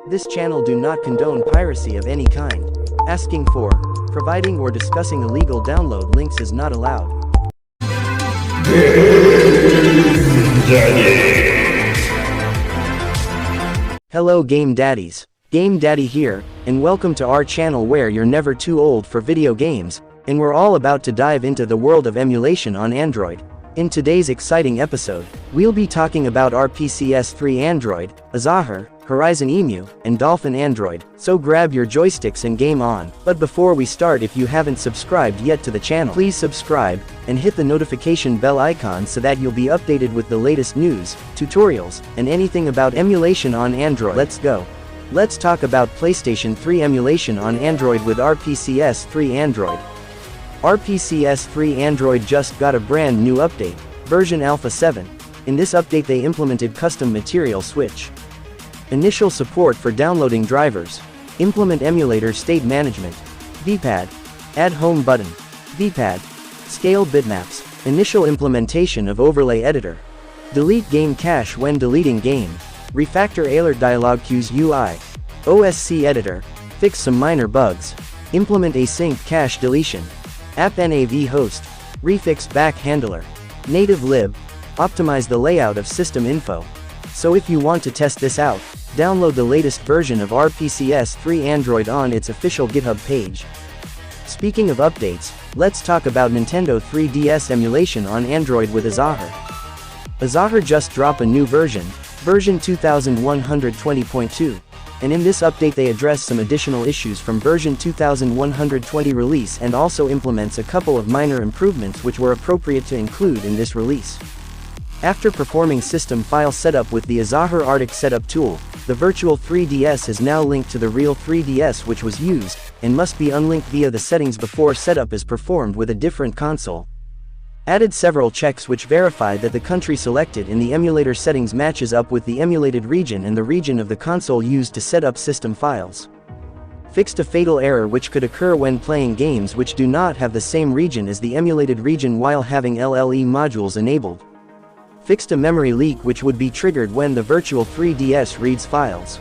This channel do not condone piracy of any kind. Asking for, providing or discussing illegal download links is not allowed. Hello Game Daddies. Game Daddy here, and welcome to our channel where you're never too old for video games, and we're all about to dive into the world of emulation on Android. In today's exciting episode, we'll be talking about RPCS3 Android, Azahar, Horizon Emu, and Dolphin Android, so grab your joysticks and game on. But before we start, if you haven't subscribed yet to the channel, please subscribe, and hit the notification bell icon so that you'll be updated with the latest news, tutorials, and anything about emulation on Android. Let's go. Let's talk about PlayStation 3 emulation on Android with RPCS3 Android. RPCS3 Android just got a brand new update, version Alpha 7. In this update they implemented custom material switch, initial support for downloading drivers, implement emulator state management, VPad, add home button, VPad, scale bitmaps, initial implementation of overlay editor, delete game cache when deleting game, refactor alert dialog queues UI, OSC editor, fix some minor bugs, implement async cache deletion, app nav host, refix back handler, native lib, optimize the layout of system info. So if you want to test this out, download the latest version of RPCS3 Android on its official GitHub page. Speaking of updates, let's talk about Nintendo 3DS emulation on Android with Azahar. Azahar just dropped a new version 2120.2, and in this update they address some additional issues from version 2120 release and also implements a couple of minor improvements which were appropriate to include in this release. After performing system file setup with the Azahar Arctic setup tool, the virtual 3DS is now linked to the real 3DS which was used, and must be unlinked via the settings before setup is performed with a different console. Added several checks which verify that the country selected in the emulator settings matches up with the emulated region and the region of the console used to set up system files. Fixed a fatal error which could occur when playing games which do not have the same region as the emulated region while having LLE modules enabled. Fixed a memory leak which would be triggered when the virtual 3DS reads files.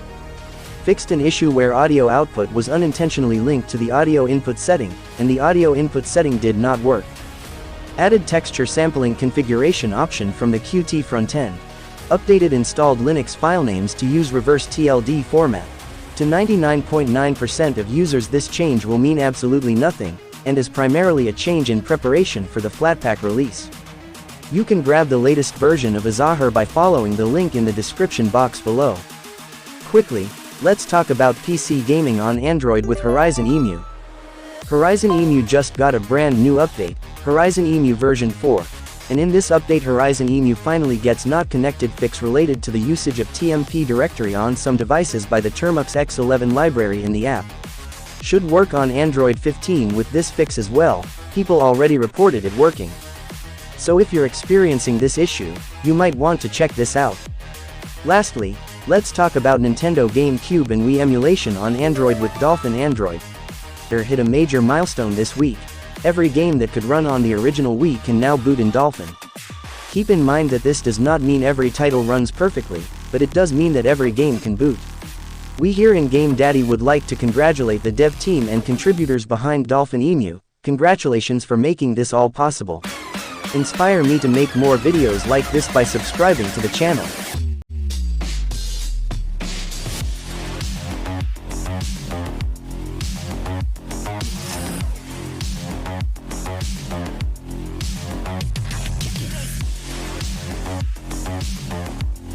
Fixed an issue where audio output was unintentionally linked to the audio input setting, and the audio input setting did not work. Added texture sampling configuration option from the Qt frontend. Updated installed Linux file names to use reverse TLD format. To 99.9% of users this change will mean absolutely nothing, and is primarily a change in preparation for the Flatpak release. You can grab the latest version of Azahar by following the link in the description box below. Quickly, let's talk about PC gaming on Android with Horizon Emu. Horizon Emu just got a brand new update, Horizon Emu version 4, and in this update Horizon Emu finally gets not connected fix related to the usage of TMP directory on some devices by the Termux X11 library in the app. Should work on Android 15 with this fix as well, people already reported it working. So if you're experiencing this issue, you might want to check this out. Lastly, let's talk about Nintendo GameCube and Wii emulation on Android with Dolphin Android. Hit a major milestone this week. Every game that could run on the original Wii can now boot in Dolphin. Keep in mind that this does not mean every title runs perfectly, but it does mean that every game can boot. We here in Game Daddy would like to congratulate the dev team and contributors behind Dolphin Emu. Congratulations for making this all possible. Inspire me to make more videos like this by subscribing to the channel.